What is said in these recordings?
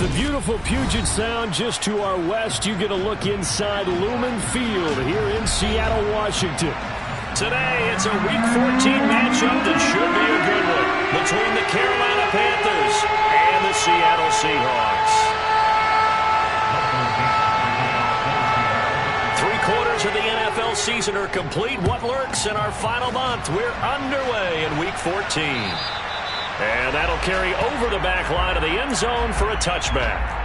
the beautiful Puget Sound just to our west, you get a look inside Lumen Field here in Seattle, Washington. Today, it's a Week 14 matchup that should be a good one between the Carolina Panthers and the Seattle Seahawks. 3/4 of the NFL season are complete. What lurks in our final month? We're underway in Week 14. And that'll carry over the back line of the end zone for a touchback.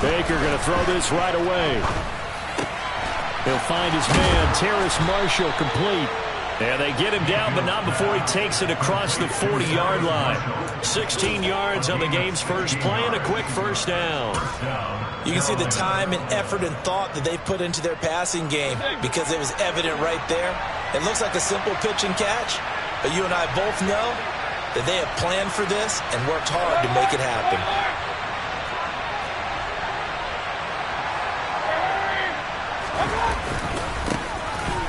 Baker going to throw this right away. He'll find his man, Terrace Marshall, complete. And they get him down, but not before he takes it across the 40-yard line. 16 yards on the game's first play and a quick first down. You can see the time and effort and thought that they put into their passing game because it was evident right there. It looks like a simple pitch and catch, but you and I both know that they have planned for this and worked hard to make it happen.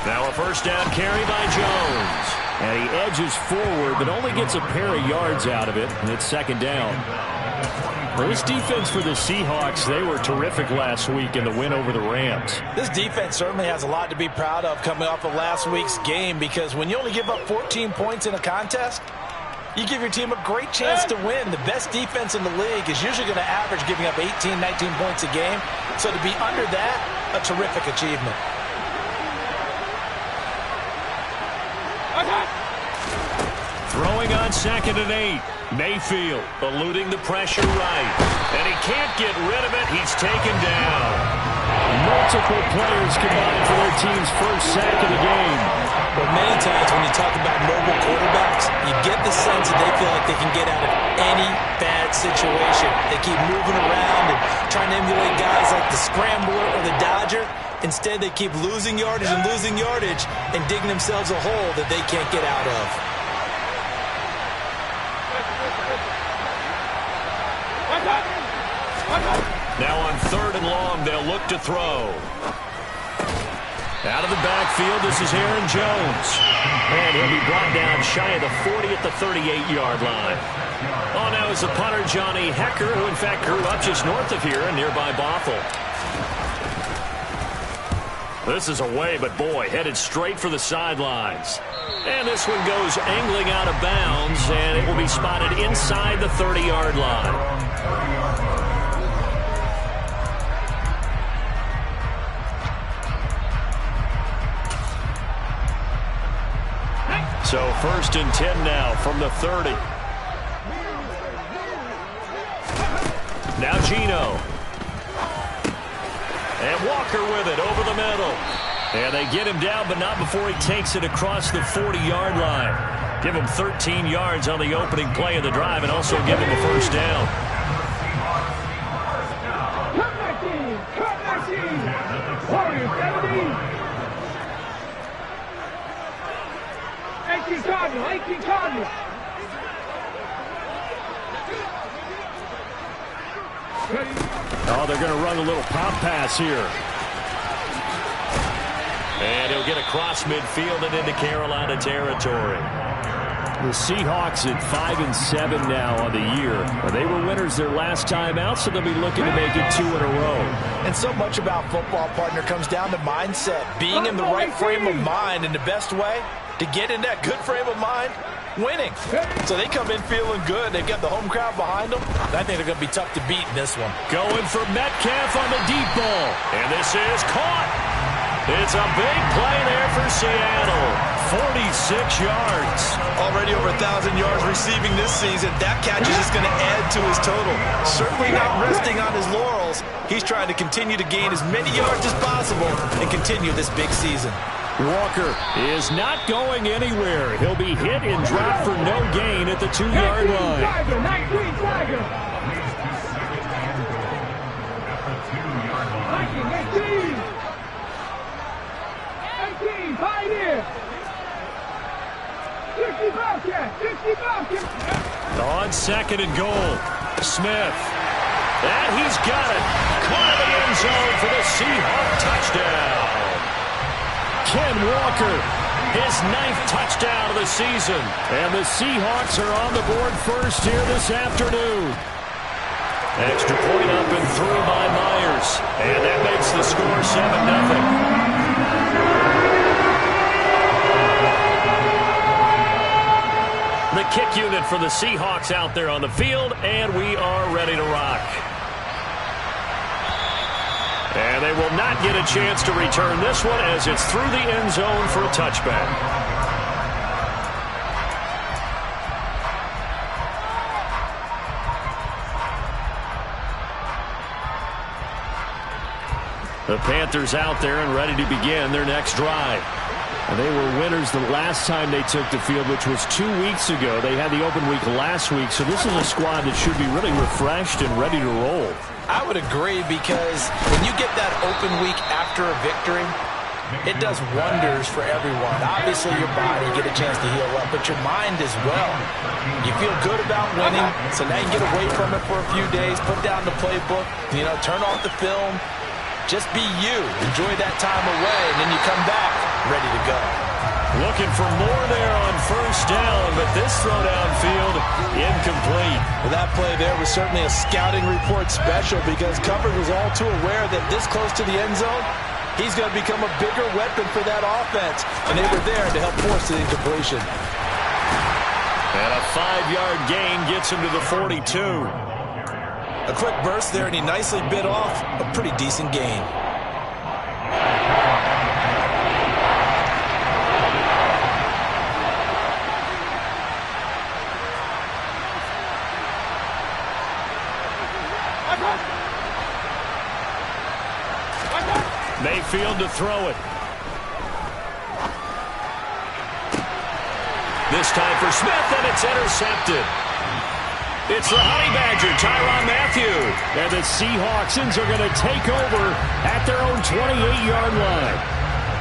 Now a first down carry by Jones. And he edges forward, but only gets a pair of yards out of it, and it's second down. Well, this defense for the Seahawks, they were terrific last week in the win over the Rams. This defense certainly has a lot to be proud of coming off of last week's game, because when you only give up 14 points in a contest, you give your team a great chance to win. The best defense in the league is usually going to average giving up 18, 19 points a game. So to be under that, a terrific achievement. Throwing on 2nd and 8. Mayfield eluding the pressure right. And he can't get rid of it. He's taken down. Multiple players combined for their team's first sack of the game. But many times when you talk about mobile quarterbacks, you get the sense that they feel like they can get out of any bad situation. They keep moving around and trying to emulate guys like the Scrambler or the Dodger. Instead, they keep losing yardage and digging themselves a hole that they can't get out of. Now on 3rd and long, they'll look to throw. Out of the backfield, this is Aaron Jones. And he'll be brought down shy of the 40 at the 38-yard line. Oh, now is the punter, Johnny Hecker, who in fact grew up just north of here in nearby Bothell. This is away, but boy, headed straight for the sidelines. And this one goes angling out of bounds, and it will be spotted inside the 30-yard line. So 1st and 10 now from the 30. Now Geno. And Walker with it over the middle. And they get him down, but not before he takes it across the 40-yard line. Give him 13 yards on the opening play of the drive and also give him a first down. Oh, they're going to run a little pop pass here. And he'll get across midfield and into Carolina territory. The Seahawks at 5-7 now on the year. They were winners their last time out, so they'll be looking to make it 2 in a row. And so much about football, partner, comes down to mindset. Being in the right frame of mind, and the best way to get in that good frame of mind, winning. So they come in feeling good. They've got the home crowd behind them. I think they're going to be tough to beat in this one. Going for Metcalf on the deep ball. And this is caught. It's a big play there for Seattle. 46 yards. Already over 1,000 yards receiving this season. That catch is just going to add to his total. Certainly not resting on his laurels. He's trying to continue to gain as many yards as possible and continue this big season. Walker is not going anywhere. He'll be hit and dropped for no gain at the 2-yard line. On second and goal, Smith. And he's got it. Caught in the end zone for the Seahawk touchdown. Ken Walker, his 9th touchdown of the season. And the Seahawks are on the board first here this afternoon. Extra point up and through by Myers. And that makes the score 7-0. The kick unit for the Seahawks out there on the field, and we are ready to rock. And they will not get a chance to return this one as it's through the end zone for a touchback. The Panthers out there and ready to begin their next drive. And they were winners the last time they took the field, which was 2 weeks ago. They had the open week last week, so this is a squad that should be really refreshed and ready to roll. I would agree, because when you get that open week after a victory, it does wonders for everyone. Obviously, your body, you get a chance to heal up, but your mind as well. You feel good about winning, so now you get away from it for a few days, put down the playbook, turn off the film. Just be you. Enjoy that time away, and then you come back ready to go. Looking for more there on first down, but this throw downfield incomplete. Well, that play there was certainly a scouting report special, because Cover was all too aware that this close to the end zone, he's going to become a bigger weapon for that offense, and they were there to help force the incompletion. And a 5-yard gain gets him to the 42. A quick burst there, and he nicely bit off a pretty decent gain. Mayfield to throw it. This time for Smith, and it's intercepted. It's the Honey Badger, Tyrann Mathieu. And the Seahawksans are going to take over at their own 28-yard line.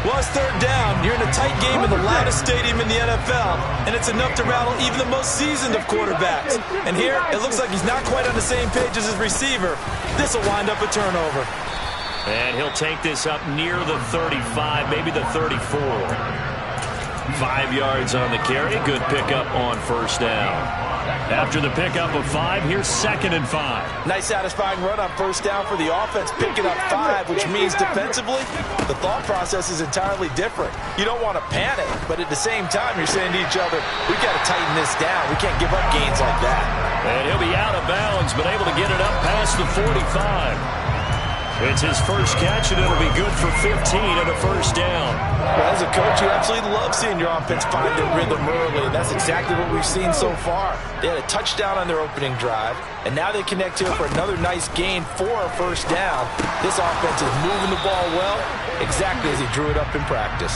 Well, it's third down. You're in a tight game in the loudest stadium in the NFL, and it's enough to rattle even the most seasoned of quarterbacks. And here, it looks like he's not quite on the same page as his receiver. This will wind up a turnover. And he'll take this up near the 35, maybe the 34. 5 yards on the carry. Good pickup on first down. After the pickup of 5, here's 2nd and 5. Nice satisfying run on first down for the offense, picking up 5, which means defensively, the thought process is entirely different. You don't want to panic, but at the same time, you're saying to each other, we've got to tighten this down. We can't give up gains like that. And he'll be out of bounds, but able to get it up past the 45. It's his first catch, and it'll be good for 15 and a first down. Well, as a coach, you absolutely love seeing your offense find their rhythm early, and that's exactly what we've seen so far. They had a touchdown on their opening drive, and now they connect here for another nice gain for a first down. This offense is moving the ball well, exactly as he drew it up in practice.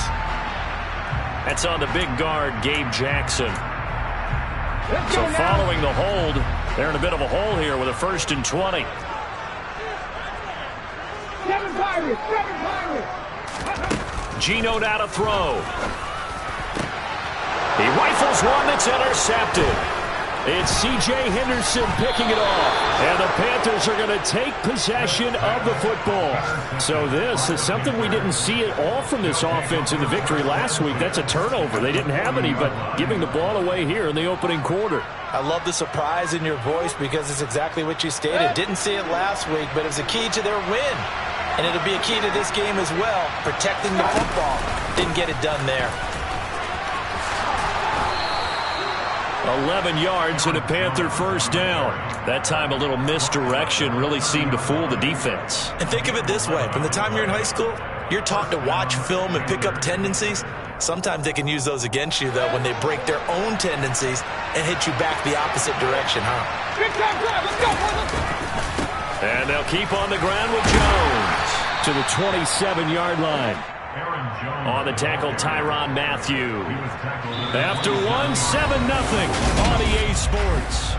That's on the big guard, Gabe Jackson. So following the hold, they're in a bit of a hole here with a 1st and 20. Geno now to throw. He rifles one that's intercepted. It's C.J. Henderson picking it off. And the Panthers are going to take possession of the football. So this is something we didn't see at all from this offense in the victory last week. That's a turnover. They didn't have any, but giving the ball away here in the opening quarter. I love the surprise in your voice, because it's exactly what you stated. Didn't see it last week, but it was a key to their win. And it'll be a key to this game as well, protecting the football. Didn't get it done there. 11 yards and a Panther first down. That time a little misdirection really seemed to fool the defense. And think of it this way. From the time you're in high school, you're taught to watch film and pick up tendencies. Sometimes they can use those against you, though, when they break their own tendencies and hit you back the opposite direction, huh? And they'll keep on the ground with Jones to the 27-yard line. On the tackle, Tyrann Mathieu. After 1, 7-0 on EA Sports.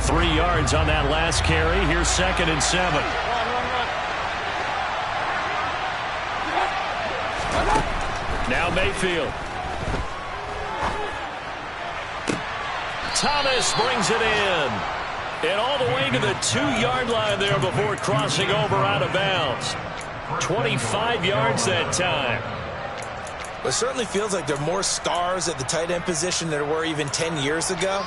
3 yards on that last carry. Here's 2nd and 7. Now Mayfield. Thomas brings it in. And all the way to the 2-yard line there before crossing over out of bounds. 25 yards that time. It certainly feels like there are more stars at the tight end position than there were even 10 years ago.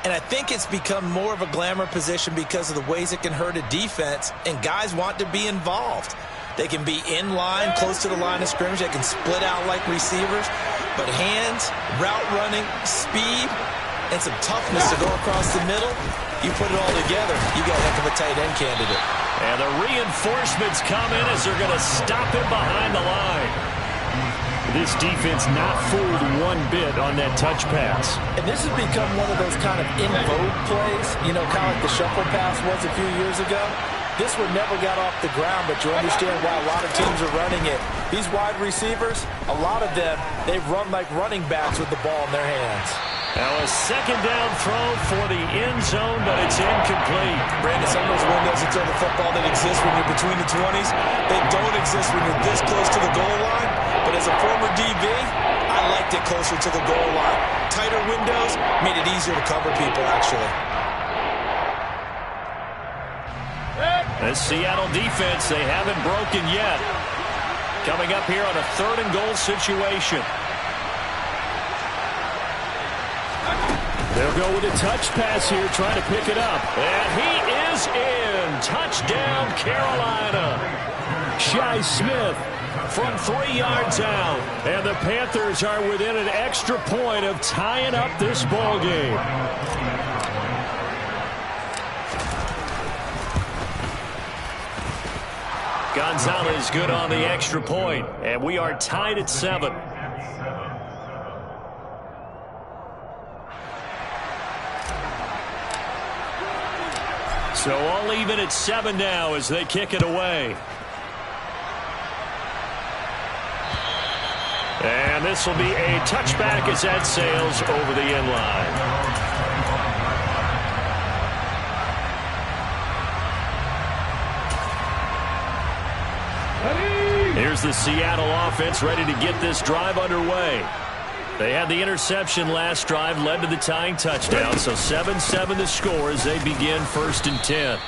And I think it's become more of a glamour position because of the ways it can hurt a defense, and guys want to be involved. They can be in line, close to the line of scrimmage. They can split out like receivers. But hands, route running, speed, and some toughness to go across the middle, you put it all together, you got a heck of a tight end candidate. And the reinforcements come in as they're going to stop him behind the line. This defense not fooled one bit on that touch pass. And this has become one of those kind of in vogue plays, you know, kind of like the shuffle pass was a few years ago. This one never got off the ground, but you understand why a lot of teams are running it. These wide receivers, a lot of them, they run like running backs with the ball in their hands. Now a 2nd down throw for the end zone, but it's incomplete. Brandon, some of those windows to throw the football that exist when you're between the 20s, they don't exist when you're this close to the goal line. But as a former DB, I liked it closer to the goal line. Tighter windows made it easier to cover people, actually. The Seattle defense, they haven't broken yet. Coming up here on a 3rd and goal situation. They'll go with a touch pass here, trying to pick it up. And he is in. Touchdown, Carolina. Shi Smith from 3 yards out. And the Panthers are within an extra point of tying up this ball game. Gonzalez good on the extra point. And we are tied at 7. So all even at 7 now as they kick it away. And this will be a touchback as that sails over the end line. Here's the Seattle offense ready to get this drive underway. They had the interception last drive, led to the tying touchdown, so 7-7 the score as they begin 1st and 10.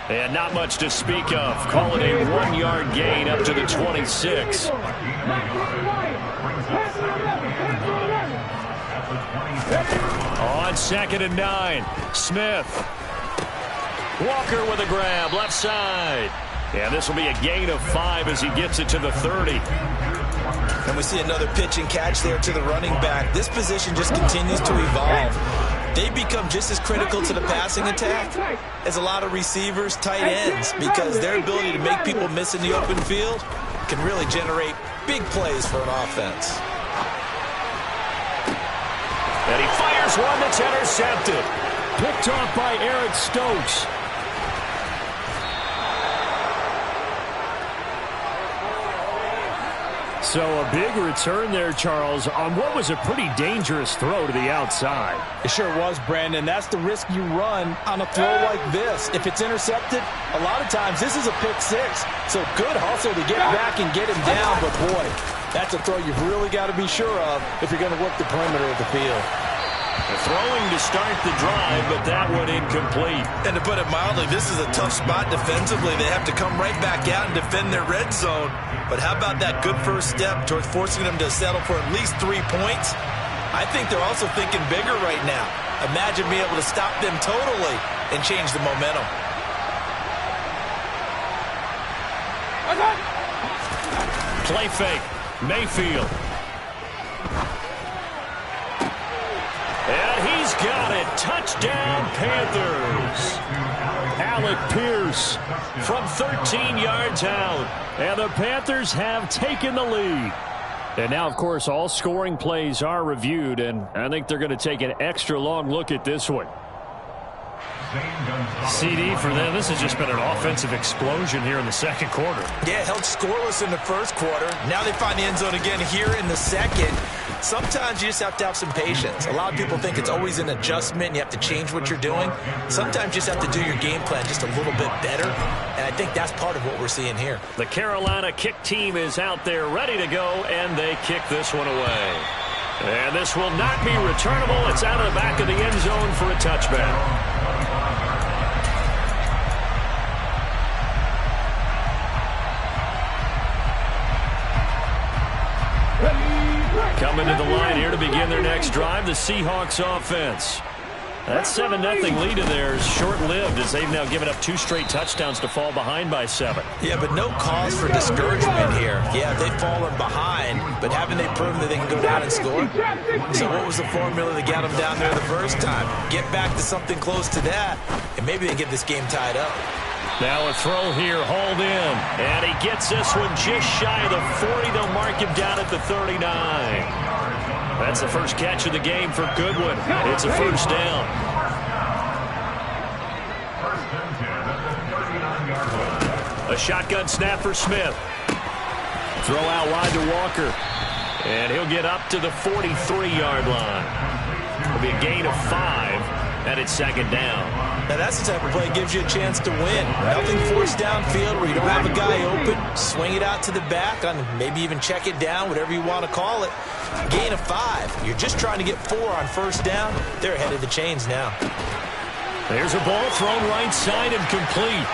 And not much to speak of. Call it a 1-yard gain up to the 26. On 2nd and 9, Smith. Walker with a grab, left side. And this will be a gain of 5 as he gets it to the 30. And we see another pitch and catch there to the running back. This position just continues to evolve. They become just as critical to the passing attack as a lot of receivers, tight ends, because their ability to make people miss in the open field can really generate big plays for an offense. And he fires one that's intercepted. Picked off by Eric Stokes. So a big return there, Charles, on what was a pretty dangerous throw to the outside. It sure was, Brandon. That's the risk you run on a throw like this. If it's intercepted, a lot of times this is a pick 6. So good hustle to get back and get him down. But, boy, that's a throw you've really got to be sure of if you're going to work the perimeter of the field. The throwing to start the drive, but that one incomplete. And to put it mildly, this is a tough spot defensively. They have to come right back out and defend their red zone. But how about that good first step towards forcing them to settle for at least 3 points? I think they're also thinking bigger right now. Imagine being able to stop them totally and change the momentum. Play fake. Mayfield. And he's got it. Touchdown, Panthers. Alec Pierce from 13 yards out. And the Panthers have taken the lead. And now, of course, all scoring plays are reviewed, and I think they're going to take an extra long look at this one. CD for them. This has just been an offensive explosion here in the second quarter. Yeah, held scoreless in the first quarter. Now they find the end zone again here in the second. Sometimes you just have to have some patience. A lot of people think it's always an adjustment and you have to change what you're doing. Sometimes you just have to do your game plan just a little bit better, and I think that's part of what we're seeing here. The Carolina kick team is out there ready to go, and they kick this one away. And this will not be returnable. It's out of the back of the end zone for a touchback. Coming to the line here to begin their next drive, the Seahawks offense. That 7-0 lead of theirs short-lived as they've now given up 2 straight touchdowns to fall behind by 7. Yeah, but no cause for discouragement here. Yeah, they've fallen behind, but haven't they proven that they can go down and score? So what was the formula that got them down there the first time? Get back to something close to that, and maybe they get this game tied up. Now a throw here, hauled in, and he gets this one just shy of the 40. They'll mark him down at the 39. That's the first catch of the game for Goodwin. It's a first down. A shotgun snap for Smith. Throw out wide to Walker, and he'll get up to the 43-yard line. It'll be a gain of 5, and it's second down. Now that's the type of play that gives you a chance to win. Nothing forced downfield where you don't have a guy open. Swing it out to the back, and maybe even check it down, whatever you want to call it. Gain of 5. You're just trying to get 4 on first down. They're ahead of the chains now. There's a ball thrown right side and complete.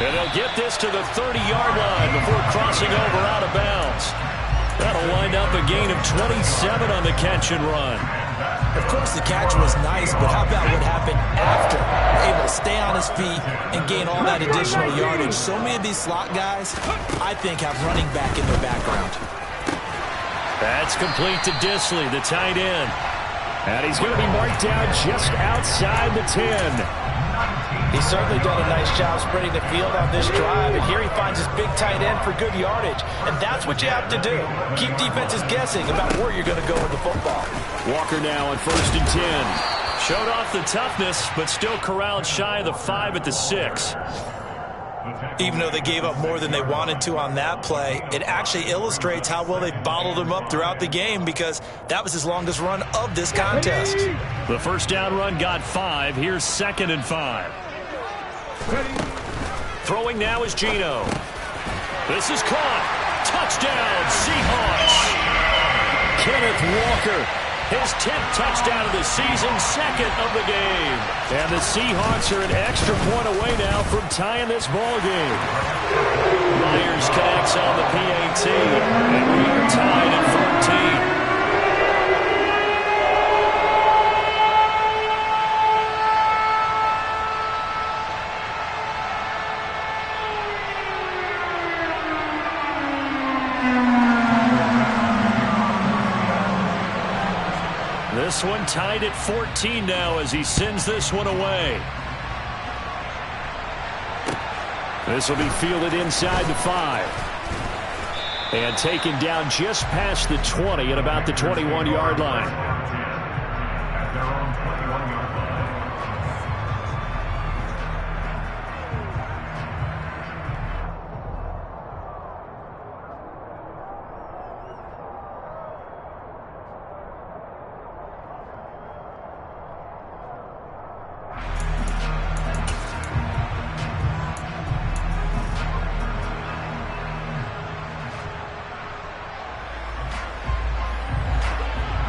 And they'll get this to the 30-yard line before crossing over out of bounds. That'll wind up a gain of 27 on the catch and run. Of course, the catch was nice, but how about what happened after? Able to stay on his feet and gain all that additional yardage. So many of these slot guys, I think, have running back in their background. That's complete to Disley, the tight end. And he's going to be marked down just outside the 10. He's certainly done a nice job spreading the field on this drive, and here he finds his big tight end for good yardage. And that's what you have to do. Keep defenses guessing about where you're going to go with the football. Walker now on 1st and 10. Showed off the toughness, but still corralled shy of the 5 at the 6. Even though they gave up more than they wanted to on that play, it actually illustrates how well they bottled him up throughout the game, because that was his longest run of this contest. The first down run got 5. Here's 2nd and 5. Throwing now is Geno. This is caught. Touchdown, Seahawks. Kenneth Walker, his 10th touchdown of the season, 2nd of the game. And the Seahawks are an extra point away now from tying this ball game. Myers connects on the PAT, and we are tied at 14. This one tied at 14 now as he sends this one away. This will be fielded inside the 5. And taken down just past the 20 at about the 21-yard line.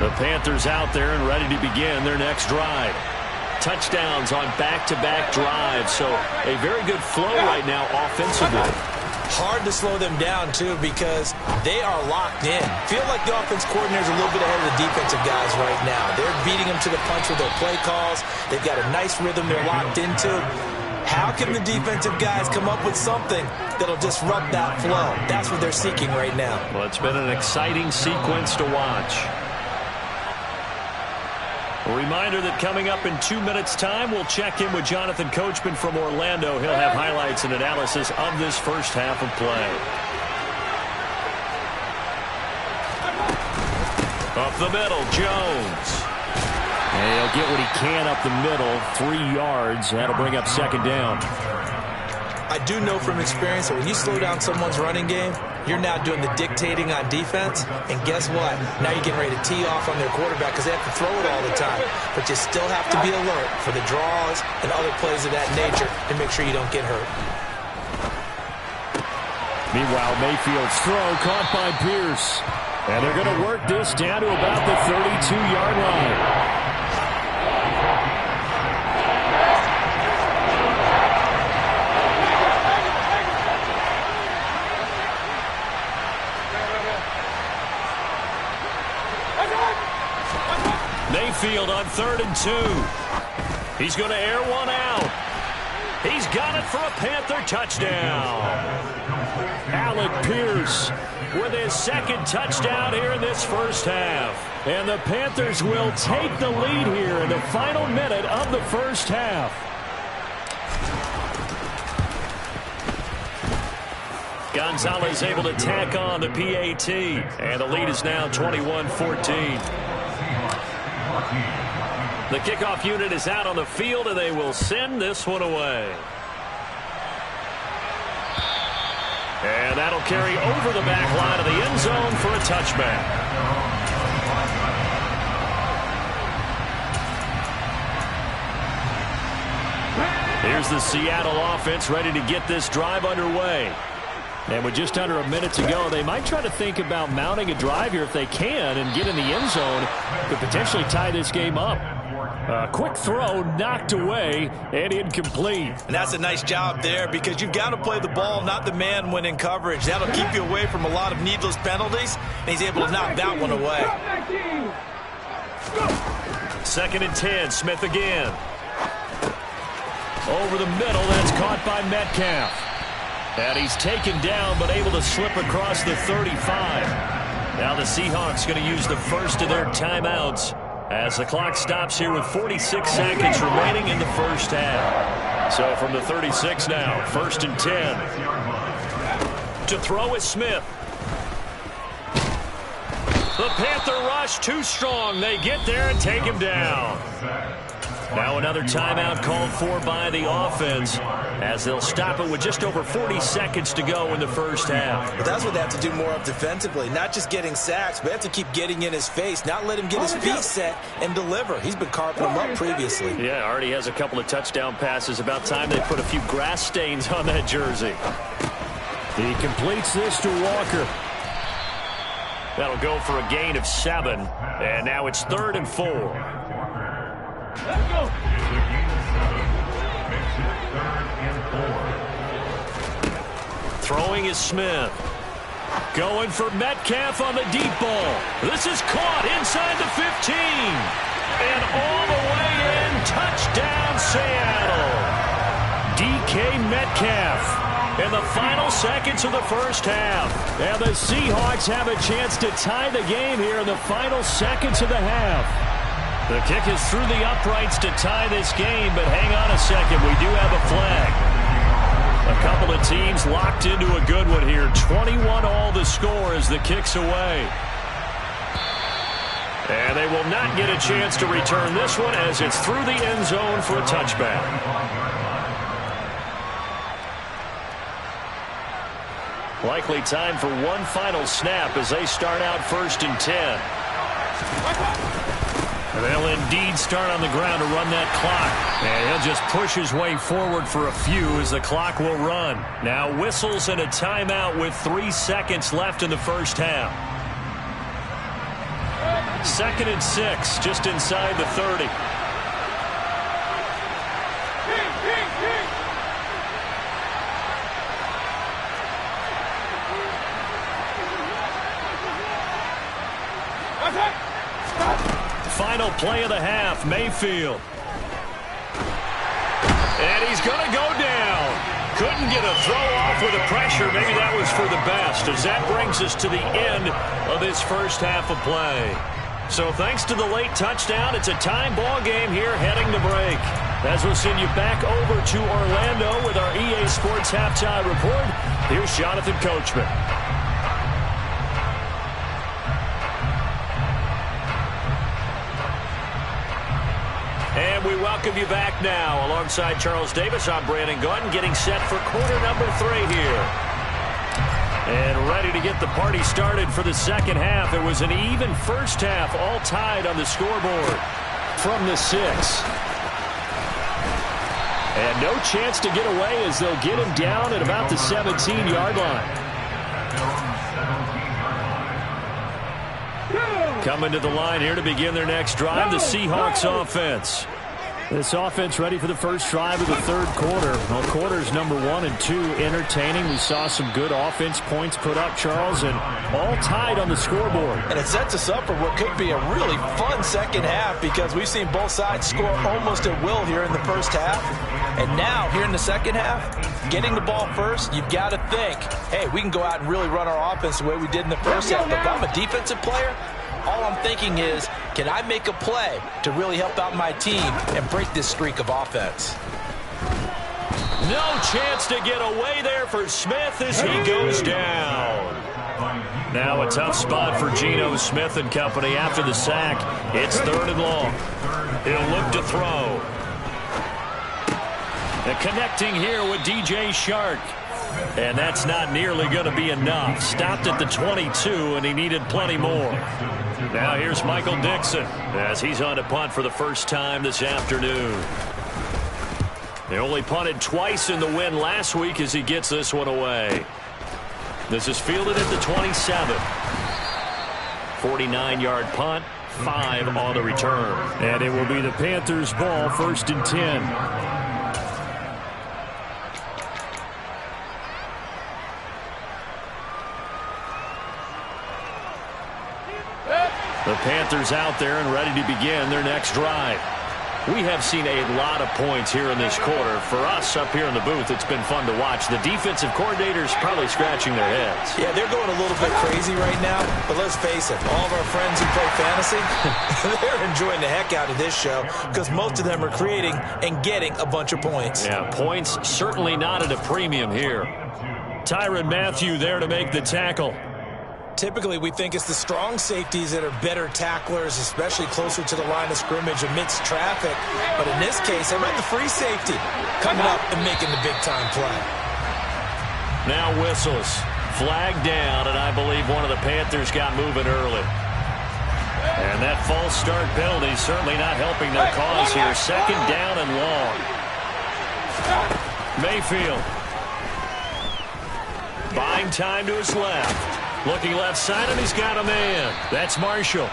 The Panthers out there and ready to begin their next drive. Touchdowns on back-to-back drives, so a very good flow right now offensively. Hard to slow them down, too, because they are locked in. Feel like the offense coordinator's a little bit ahead of the defensive guys right now. They're beating them to the punch with their play calls. They've got a nice rhythm they're locked into. How can the defensive guys come up with something that'll disrupt that flow? That's what they're seeking right now. Well, it's been an exciting sequence to watch. A reminder that coming up in 2 minutes' time, we'll check in with Jonathan Coachman from Orlando. He'll have highlights and analysis of this first half of play. Up the middle, Jones. And he'll get what he can up the middle. 3 yards. That'll bring up second down. I do know from experience that when you slow down someone's running game, you're now doing the dictating on defense. And guess what? Now you're getting ready to tee off on their quarterback because they have to throw it all the time. But you still have to be alert for the draws and other plays of that nature to make sure you don't get hurt. Meanwhile, Mayfield's throw caught by Pierce. And they're going to work this down to about the 32-yard line. Mayfield on 3rd and 2. He's going to air one out. He's got it for a Panther touchdown. Alec Pierce with his second touchdown here in this first half. And the Panthers will take the lead here in the final minute of the first half. Gonzalez able to tack on the PAT. And the lead is now 21-14. The kickoff unit is out on the field, and they will send this one away. And that'll carry over the back line of the end zone for a touchback. Here's the Seattle offense ready to get this drive underway. And with just under a minute to go, they might try to think about mounting a drive here if they can and get in the end zone to potentially tie this game up. A quick throw knocked away and incomplete. And that's a nice job there because you've got to play the ball, not the man when in coverage. That'll keep you away from a lot of needless penalties, and he's able to knock that one away. 2nd and 10, Smith again. Over the middle, that's caught by Metcalf. And he's taken down but able to slip across the 35. Now the Seahawks going to use the first of their timeouts as the clock stops here with 46 seconds remaining in the first half. So from the 36 now, 1st and 10. To throw is Smith. The Panther rush too strong. They get there and take him down. Now another timeout called for by the offense as they'll stop it with just over 40 seconds to go in the first half. But that's what they have to do more of defensively, not just getting sacks, but they have to keep getting in his face, not let him get his feet set and deliver. He's been carving them up previously. Yeah, already has a couple of touchdown passes. About time they put a few grass stains on that jersey. He completes this to Walker. That'll go for a gain of 7. And now it's 3rd and 4. Let's go. Throwing is Smith. Going for Metcalf on the deep ball. This is caught inside the 15. And all the way in. Touchdown, Seattle. DK Metcalf in the final seconds of the first half. And the Seahawks have a chance to tie the game here in the final seconds of the half. The kick is through the uprights to tie this game, but hang on a second. We do have a flag. A couple of teams locked into a good one here. 21-all the score as the kick's away. And they will not get a chance to return this one as it's through the end zone for a touchback. Likely time for one final snap as they start out 1st and 10. They'll indeed start on the ground to run that clock. And he'll just push his way forward for a few as the clock will run. Now whistles and a timeout with 3 seconds left in the first half. 2nd and 6, just inside the 30. Final play of the half, Mayfield. And he's going to go down. Couldn't get a throw off with the pressure. Maybe that was for the best, as that brings us to the end of this first half of play. So thanks to the late touchdown, it's a time ball game here heading to break. As we'll send you back over to Orlando with our EA Sports Halftime Report, here's Jonathan Coachman. And we welcome you back now. Alongside Charles Davis, I'm Brandon Gunn, getting set for quarter number 3 here. And ready to get the party started for the second half. It was an even first half, all tied on the scoreboard. From the 6. And no chance to get away as they'll get him down at about the 17-yard line. Coming to the line here to begin their next drive, the Seahawks offense. This offense ready for the first drive of the third quarter. Well, quarters number 1 and 2 entertaining. We saw some good offense points put up, Charles, and all tied on the scoreboard. And it sets us up for what could be a really fun second half because we've seen both sides score almost at will here in the first half. And now, here in the second half, getting the ball first, you've got to think, hey, we can go out and really run our offense the way we did in the first half. But if I'm a defensive player, all I'm thinking is, can I make a play to really help out my team and break this streak of offense? No chance to get away there for Smith as he goes down. Now a tough spot for Geno Smith and company after the sack. It's 3rd and long. He'll look to throw. And connecting here with DJ Shark. And that's not nearly going to be enough. Stopped at the 22, and he needed plenty more. Now here's Michael Dixon as he's on to punt for the first time this afternoon. They only punted twice in the win last week as he gets this one away. This is fielded at the 27. 49-yard punt, 5 on the return. And it will be the Panthers' ball, 1st and 10. The Panthers out there and ready to begin their next drive. We have seen a lot of points here in this quarter. For us up here in the booth, it's been fun to watch. The defensive coordinators probably scratching their heads. Yeah, they're going a little bit crazy right now. But let's face it, all of our friends who play fantasy, they're enjoying the heck out of this show because most of them are creating and getting a bunch of points. Yeah, points certainly not at a premium here. Tyrann Mathieu there to make the tackle. Typically, we think it's the strong safeties that are better tacklers, especially closer to the line of scrimmage amidst traffic. But in this case, how about the free safety coming up and making the big-time play? Now whistles. Flag down, and I believe one of the Panthers got moving early. And that false start penalty is certainly not helping their cause here. 2nd down and long. Mayfield. Buying time to his left. Looking left side, and he's got a man. That's Marshall.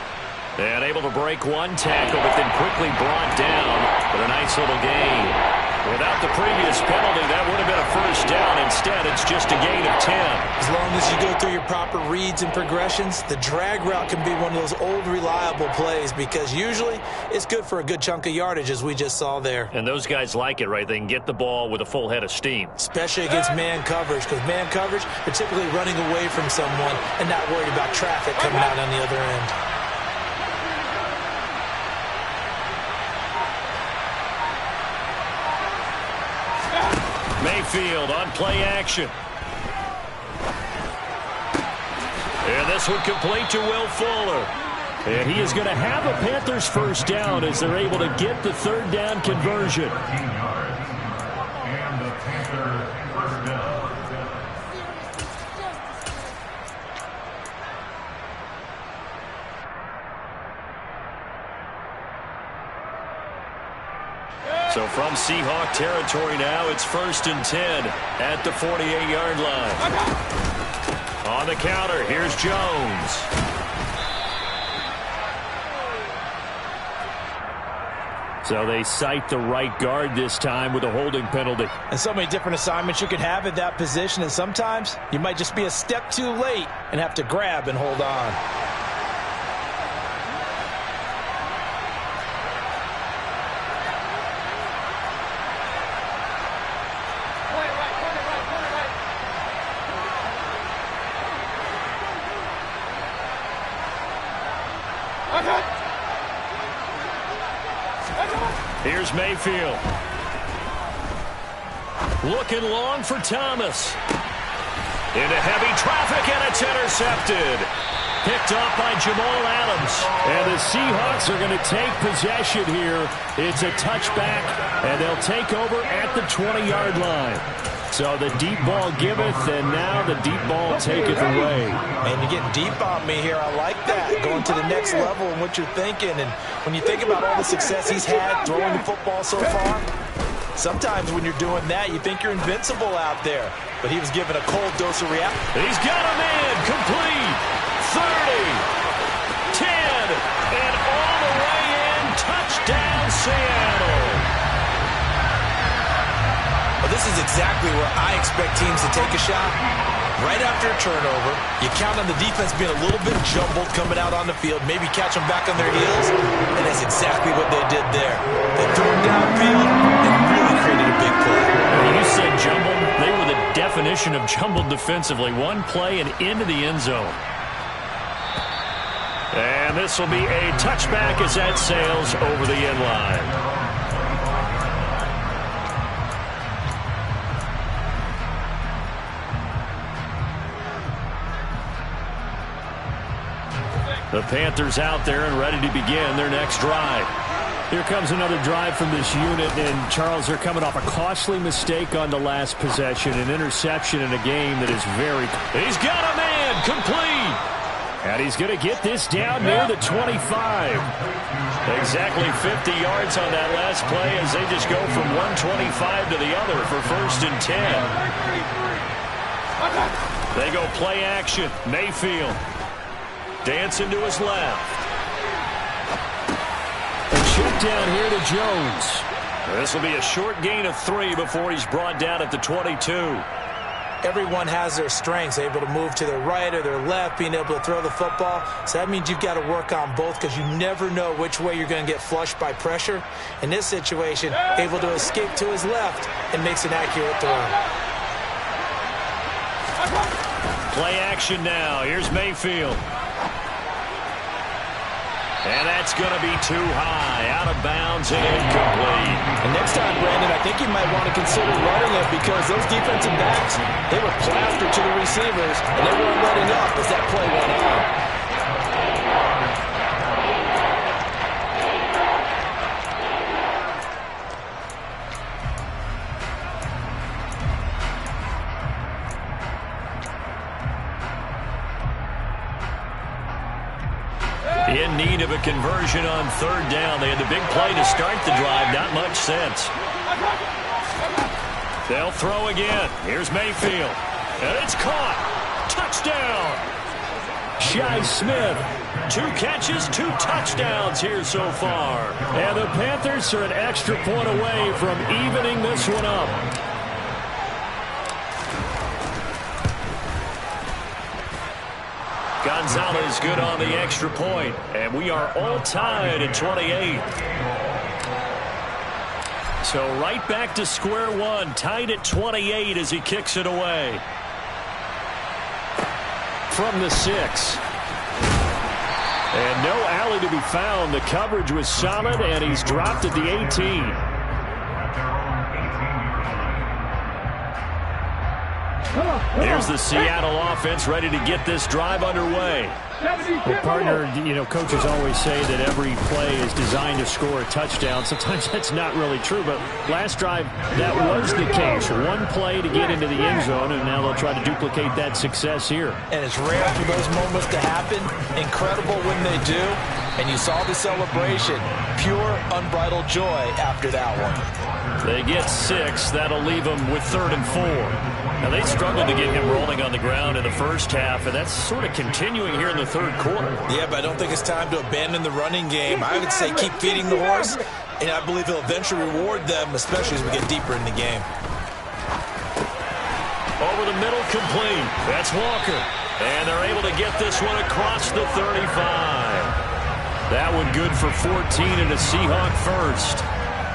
And able to break one tackle, but then quickly brought down with a nice little gain. Without the previous penalty, that would have been a first down. Instead, it's just a gain of 10. As long as you go through your proper reads and progressions, the drag route can be one of those old reliable plays because usually it's good for a good chunk of yardage, as we just saw there. And those guys like it, right? They can get the ball with a full head of steam. Especially against man coverage, because man coverage, they're typically running away from someone and not worried about traffic coming out on the other end. Mayfield on play action. And this one complete to Will Fuller. And he is going to have a Panthers first down as they're able to get the 3rd down conversion. So from Seahawk territory now, it's 1st and 10 at the 48-yard line. On the counter, here's Jones. So they cite the right guard this time with a holding penalty. And so many different assignments you could have at that position, and sometimes you might just be a step too late and have to grab and hold on. Here's Mayfield. Looking long for Thomas. Into heavy traffic, and it's intercepted. Picked off by Jamal Adams. And the Seahawks are going to take possession here. It's a touchback, and they'll take over at the 20-yard line. So the deep ball giveth, and now the deep ball taketh away. And you're getting deep on me here. I like that. Going to the next level and what you're thinking. And when you think about all the success he's had throwing the football so far, sometimes when you're doing that, you think you're invincible out there. But he was given a cold dose of reality. He's got a man complete. 30, 10, and all the way in. Touchdown, Seattle. Well, this is exactly where I expect teams to take a shot. Right after a turnover, you count on the defense being a little bit jumbled coming out on the field, maybe catch them back on their heels, and that's exactly what they did there. They threw them downfield and really created a big play. When you said jumbled, they were the definition of jumbled defensively. One play and into the end zone. And this will be a touchback as that sails over the end line. The Panthers out there and ready to begin their next drive. Here comes another drive from this unit, and Charles, they're coming off a costly mistake on the last possession, an interception in a game that is very... He's got a man complete! And he's going to get this down near the 25. Exactly 50 yards on that last play as they just go from 125 to the other for 1st and 10. They go play action. Mayfield. Dancing to his left. A check down here to Jones. This will be a short gain of 3 before he's brought down at the 22. Everyone has their strengths, able to move to their right or their left, being able to throw the football. So that means you've got to work on both because you never know which way you're going to get flushed by pressure. In this situation, able to escape to his left and makes an accurate throw. Play action now. Here's Mayfield. And that's going to be too high. Out of bounds and incomplete. And next time, Brandon, I think you might want to consider running it because those defensive backs, they were plastered to the receivers, and they weren't letting up as that play went on. In need of a conversion on 3rd down. They had the big play to start the drive. Not much sense. They'll throw again. Here's Mayfield. And it's caught. Touchdown. Shi Smith. 2 catches, 2 touchdowns here so far. And the Panthers are an extra point away from evening this one up. Gonzalez good on the extra point, and we are all tied at 28. So right back to square one, tied at 28 as he kicks it away. From the 6. And no alley to be found. The coverage was solid, and he's dropped at the 18. Here's the Seattle offense ready to get this drive underway. Well, partner, coaches always say that every play is designed to score a touchdown. Sometimes that's not really true, but last drive, that was the case. One play to get into the end zone, and now they'll try to duplicate that success here. And it's rare for those moments to happen. Incredible when they do. And you saw the celebration. Pure, unbridled joy after that one. They get 6. That'll leave them with 3rd and 4. Now, they struggled to get him rolling on the ground in the first half, and that's sort of continuing here in the 3rd quarter. Yeah, but I don't think it's time to abandon the running game. I would say keep feeding the horse, and I believe he'll eventually reward them, especially as we get deeper in the game. Over the middle, complete. That's Walker. And they're able to get this one across the 35. That one good for 14 and a Seahawk first.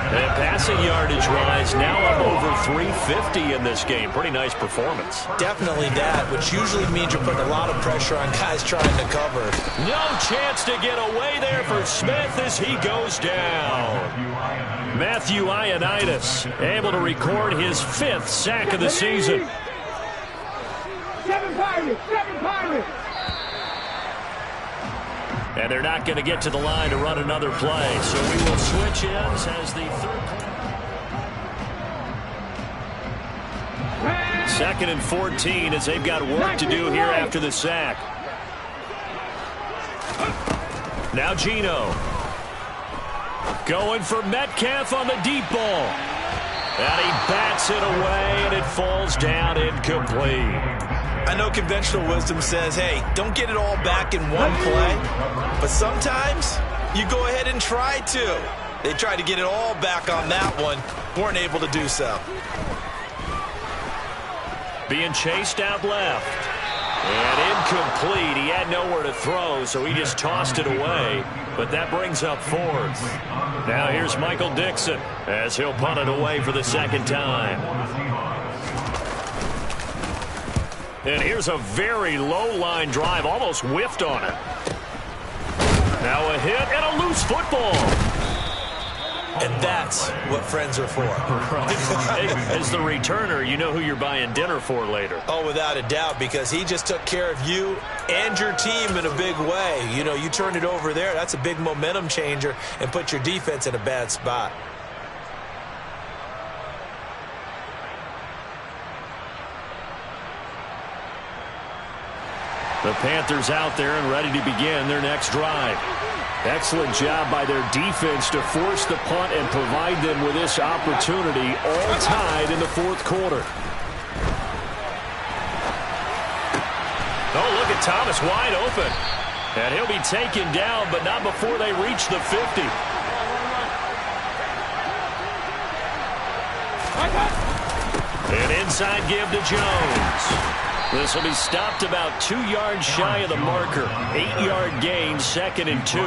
And passing yardage rise now up over 350 in this game. Pretty nice performance. Definitely that, which usually means you're putting a lot of pressure on guys trying to cover. No chance to get away there for Smith as he goes down. Matthew Ioannidis able to record his 5th sack of the season. 7 Pirates! 7 Pirates! And they're not going to get to the line to run another play. So we will switch ends as the third play. 2nd and 14 as they've got work to do here after the sack. Now Geno. Going for Metcalf on the deep ball. And he bats it away, and it falls down incomplete. I know conventional wisdom says, hey, don't get it all back in one play. But sometimes you go ahead and try to. They tried to get it all back on that one. Weren't able to do so. Being chased out left. And incomplete. He had nowhere to throw, so he just tossed it away. But that brings up 4th. Now here's Michael Dixon as he'll punt it away for the 2nd time. And here's a very low line drive, almost whiffed on it. Now a hit and a loose football. And that's what friends are for. Hey, as the returner, you know who you're buying dinner for later. Oh, without a doubt, because he just took care of you and your team in a big way. You know, you turn it over there, that's a big momentum changer and put your defense in a bad spot. The Panthers out there and ready to begin their next drive. Excellent job by their defense to force the punt and provide them with this opportunity, all tied in the 4th quarter. Oh, look at Thomas wide open. And he'll be taken down, but not before they reach the 50. An inside give to Jones. This will be stopped about 2 yards shy of the marker. 8-yard gain, 2nd and 2.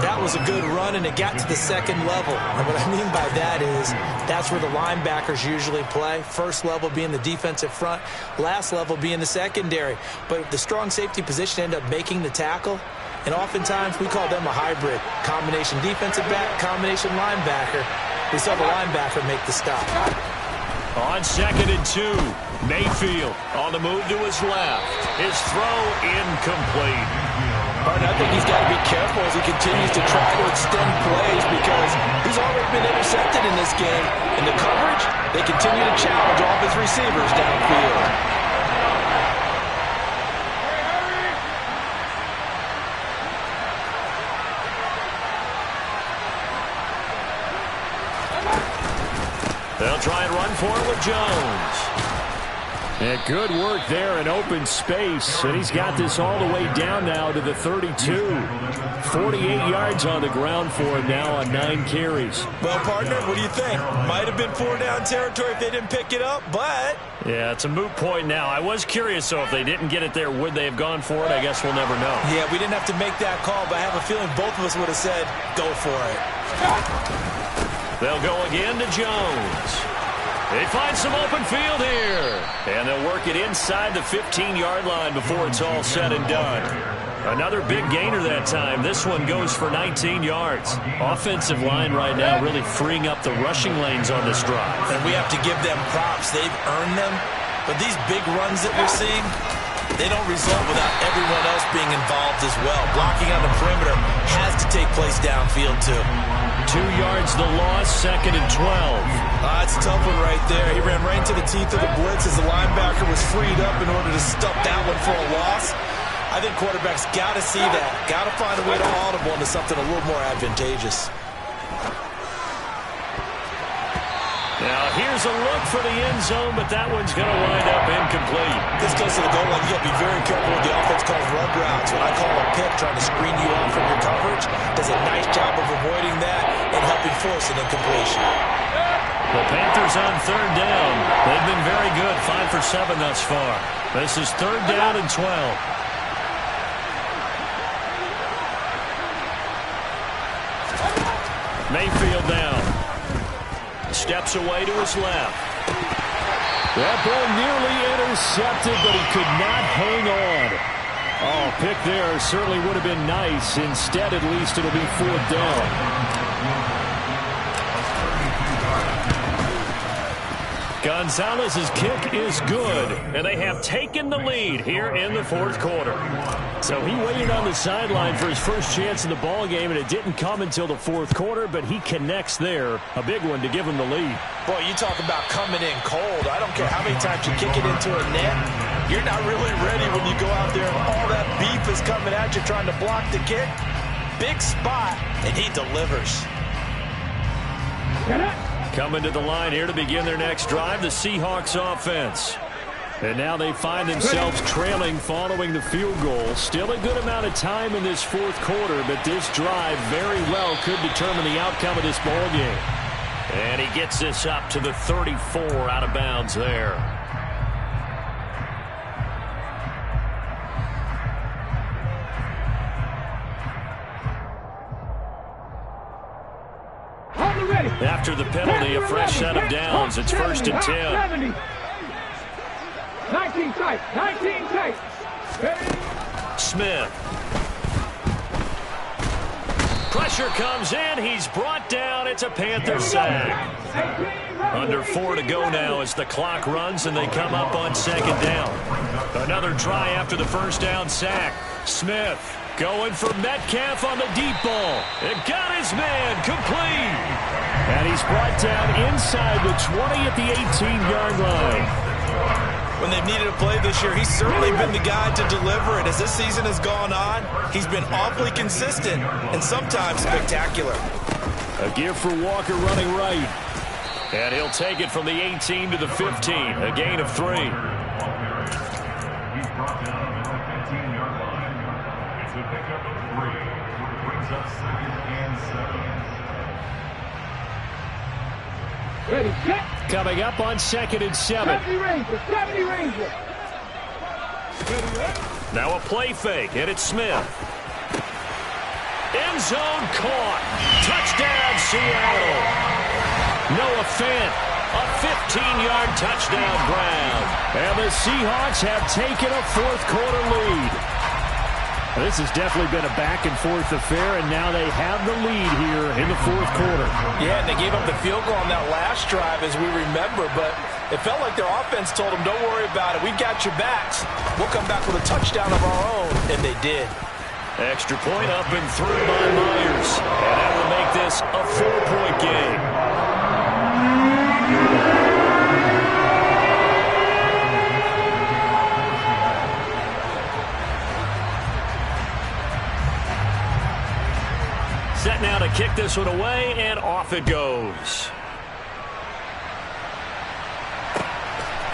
That was a good run, and it got to the 2nd level. And what I mean by that is that's where the linebackers usually play. First level being the defensive front, last level being the secondary. But the strong safety position ended up making the tackle. And oftentimes we call them a hybrid. Combination defensive back, combination linebacker. We saw the linebacker make the stop. On 2nd and 2, Mayfield on the move to his left. His throw incomplete. I think he's got to be careful as he continues to try to extend plays because he's already been intercepted in this game. In the coverage, they continue to challenge all of his receivers downfield. They'll try and run for it with Jones. And good work there in open space. And he's got this all the way down now to the 32. 48 yards on the ground for him now on 9 carries. Well, partner, what do you think? Might have been 4-down territory if they didn't pick it up, but... Yeah, it's a moot point now. I was curious, so if they didn't get it there, would they have gone for it? I guess we'll never know. Yeah, we didn't have to make that call, but I have a feeling both of us would have said, go for it. They'll go again to Jones. They find some open field here. And they'll work it inside the 15-yard line before it's all said and done. Another big gainer that time. This one goes for 19 yards. Offensive line right now really freeing up the rushing lanes on this drive. And we have to give them props. They've earned them. But these big runs that we're seeing, they don't result without everyone else being involved as well. Blocking on the perimeter has to take place downfield too. 2 yards the loss, 2nd and 12. That's a tough one right there. He ran right into the teeth of the blitz as the linebacker was freed up in order to stuff that one for a loss. I think quarterbacks got to see that. Got to find a way to audible into something a little more advantageous. Now here's a look for the end zone, but that one's going to wind up incomplete. This goes to the goal line. You got to be very careful when the offense calls rub routes. When I call a pick, trying to screen you off from your coverage, does a nice job of avoiding that and helping force an incompletion. The Panthers on 3rd down. They've been very good, 5 for 7 thus far. This is 3rd down and 12. Mayfield down. Steps away to his left. That ball nearly intercepted, but he could not hang on. Oh, pick there certainly would have been nice. Instead, at least, it'll be 4th down. Gonzalez's kick is good, and they have taken the lead here in the fourth quarter. So he waited on the sideline for his first chance in the ball game, and it didn't come until the fourth quarter, but he connects there. A big one to give him the lead. Boy, you talk about coming in cold. I don't care how many times you kick it into a net. You're not really ready when you go out there and all that beef is coming at you trying to block the kick. Big spot, and he delivers. Coming to the line here to begin their next drive, the Seahawks offense. And now they find themselves trailing following the field goal. Still a good amount of time in this fourth quarter, but this drive very well could determine the outcome of this ball game. And he gets this up to the 34 out of bounds there. After the penalty, a fresh set of downs. It's first and 10. 19 tight. 19 tight. Smith. Pressure comes in. He's brought down. It's a Panther sack. Under 4 to go now as the clock runs and they come up on second down. Another try after the first down sack. Smith going for Metcalf on the deep ball. It got his man complete. And he's brought down inside the 20 at the 18-yard line. When they've needed a play this year, he's certainly been the guy to deliver it. As this season has gone on, he's been awfully consistent and sometimes spectacular. A give for Walker running right. And he'll take it from the 18 to the 15, a gain of 3. He's brought down at the 15-yard line. It's a pickup of 3. Brings up second and 7. Ready, set. Coming up on second and 7. 70 Ranger, 70 Ranger. Now a play fake, and it's Smith. End zone caught. Touchdown, Seattle. Noah Fant, a 15-yard touchdown grab. And the Seahawks have taken a fourth quarter lead. This has definitely been a back-and-forth affair, and now they have the lead here in the fourth quarter. Yeah, and they gave up the field goal on that last drive, as we remember, but it felt like their offense told them, don't worry about it. We've got your backs. We'll come back with a touchdown of our own, and they did. Extra point up and through by Myers. And that will make this a 4-point game. Set now to kick this one away, and off it goes.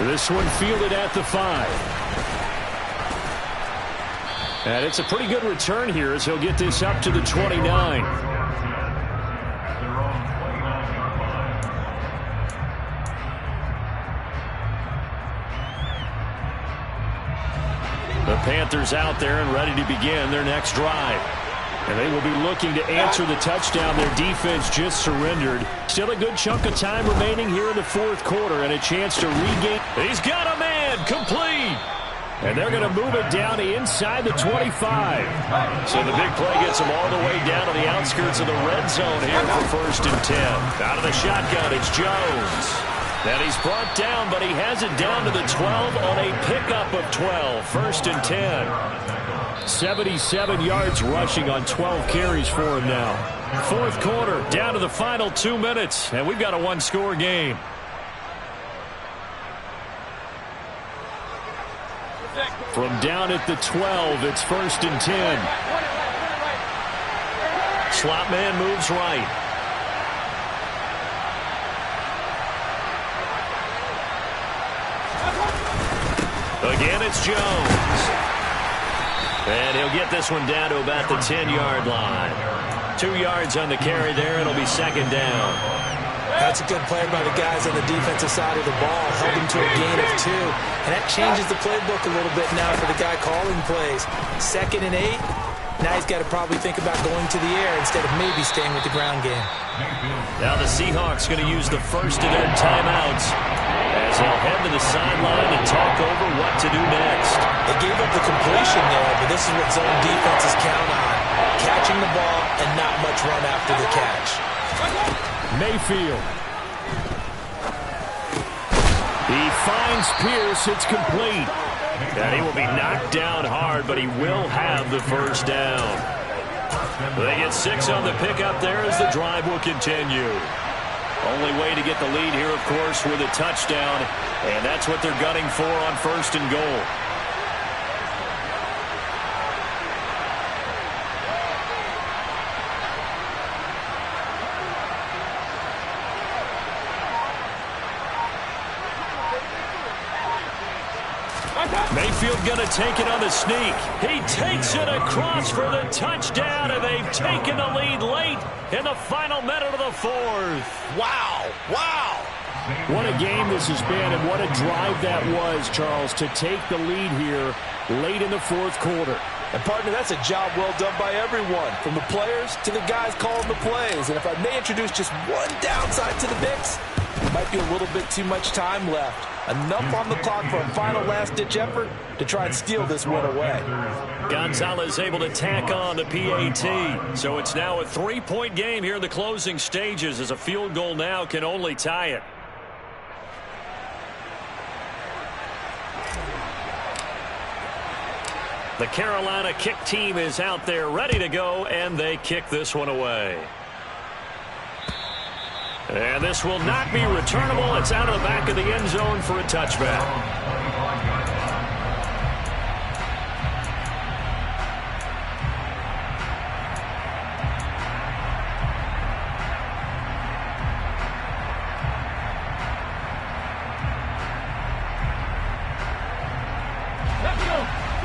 This one fielded at the 5. And it's a pretty good return here as he'll get this up to the 29. The Panthers out there and ready to begin their next drive. And they will be looking to answer the touchdown their defense just surrendered. Still a good chunk of time remaining here in the fourth quarter and a chance to regain. He's got a man complete. And they're going to move it down to inside the 25. So the big play gets them all the way down to the outskirts of the red zone here for first and 10. Out of the shotgun, it's Jones. And he's brought down, but he has it down to the 12 on a pickup of 12. First and 10. 77 yards rushing on 12 carries for him now. Fourth quarter, down to the final 2 minutes, and we've got a one-score game. From down at the 12, it's first and 10. Slot man moves right. Again, it's Jones. And he'll get this one down to about the 10-yard line. 2 yards on the carry there. It'll be second down. That's a good play by the guys on the defensive side of the ball. Held him to a gain of 2. And that changes the playbook a little bit now for the guy calling plays. Second and 8. Now he's got to probably think about going to the air instead of maybe staying with the ground game. Now the Seahawks going to use the first of their timeouts as they'll head to the sideline and talk over what to do next. They gave up the completion there, but this is what zone defenses count on. Catching the ball and not much run after the catch. Mayfield. He finds Pierce. It's complete. And he will be knocked down hard, but he will have the first down. They get 6 on the pickup there as the drive will continue. Only way to get the lead here, of course, with a touchdown. And that's what they're gunning for on 1st and goal. Mayfield going to take it on the sneak. He takes it across for the touchdown, and they've taken the lead late in the final minute of the 4th. Wow. Wow. What a game this has been, and what a drive that was, Charles, to take the lead here late in the 4th quarter. And, partner, that's a job well done by everyone, from the players to the guys calling the plays. And if I may introduce just one downside to the mix, there might be a little bit too much time left. Enough on the clock for a final last-ditch effort to try and steal this win away. Gonzalez able to tack on the PAT. So it's now a 3-point game here in the closing stages, as a field goal now can only tie it. The Carolina kick team is out there ready to go, and they kick this one away. And this will not be returnable. It's out of the back of the end zone for a touchback.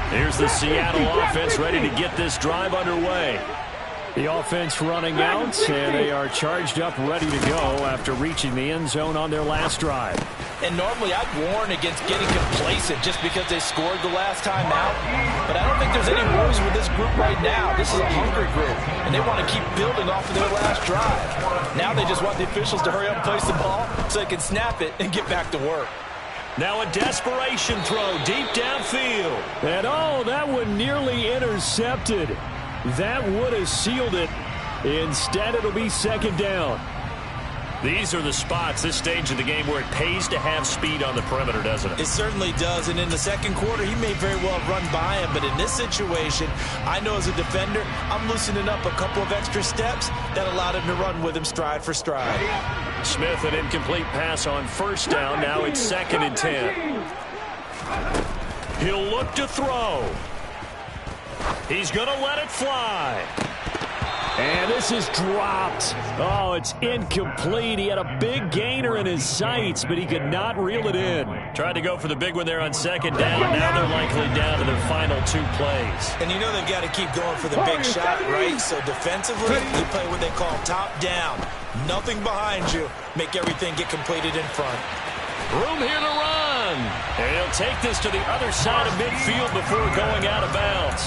Here's the Seattle offense ready to get this drive underway. The offense running out, and they are charged up, ready to go after reaching the end zone on their last drive. And normally I'd warn against getting complacent just because they scored the last time out. But I don't think there's any worries with this group right now. This is a hungry group, and they want to keep building off of their last drive. Now they just want the officials to hurry up and place the ball so they can snap it and get back to work. Now a desperation throw deep downfield. And oh, that one nearly intercepted. That would have sealed it. Instead, it'll be 2nd down. These are the spots, this stage of the game, where it pays to have speed on the perimeter, doesn't it? It certainly does, and in the 2nd quarter, he may very well run by him, but in this situation, I know as a defender, I'm loosening up a couple of extra steps that allowed him to run with him stride for stride. Smith, an incomplete pass on 1st down. Now it's 2nd and 10. He'll look to throw. He's going to let it fly. And this is dropped. Oh, it's incomplete. He had a big gainer in his sights, but he could not reel it in. Tried to go for the big one there on 2nd down. Now they're likely down to their final 2 plays. And you know they've got to keep going for the big shot, right? So defensively, you play what they call top down. Nothing behind you. Make everything get completed in front. Room here to run. And he'll take this to the other side of midfield before going out of bounds.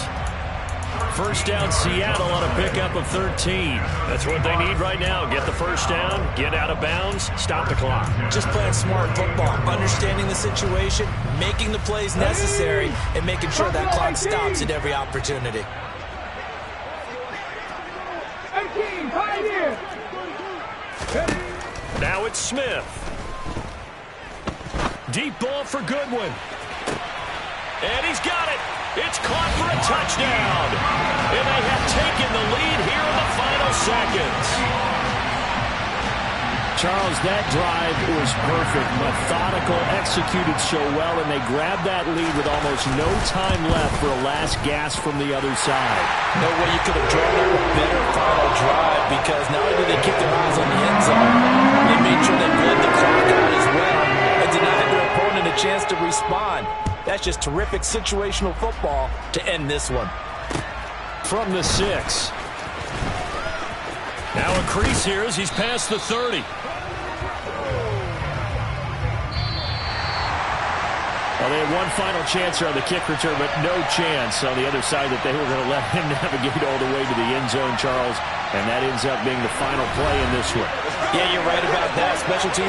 1st down, Seattle on a pickup of 13. That's what they need right now. Get the 1st down, get out of bounds, stop the clock. Just playing smart football, understanding the situation, making the plays necessary, and making sure that clock stops at every opportunity. Now it's Smith. Deep ball for Goodwin. And he's got it. It's caught for a touchdown. And they have taken the lead here in the final seconds. Charles, that drive was perfect. Methodical, executed so well, and they grabbed that lead with almost no time left for a last gasp from the other side. No way you could have drawn up a better final drive, because not only did they keep their eyes on the end zone, they made sure they bled the clock out as well and denied their opponent a chance to respond. That's just terrific situational football to end this one. From the 6. Now a crease here as he's past the 30. Well, they had one final chance here on the kick return, but no chance on the other side that they were going to let him navigate all the way to the end zone, Charles. And that ends up being the final play in this one. Yeah, you're right about that. Special teams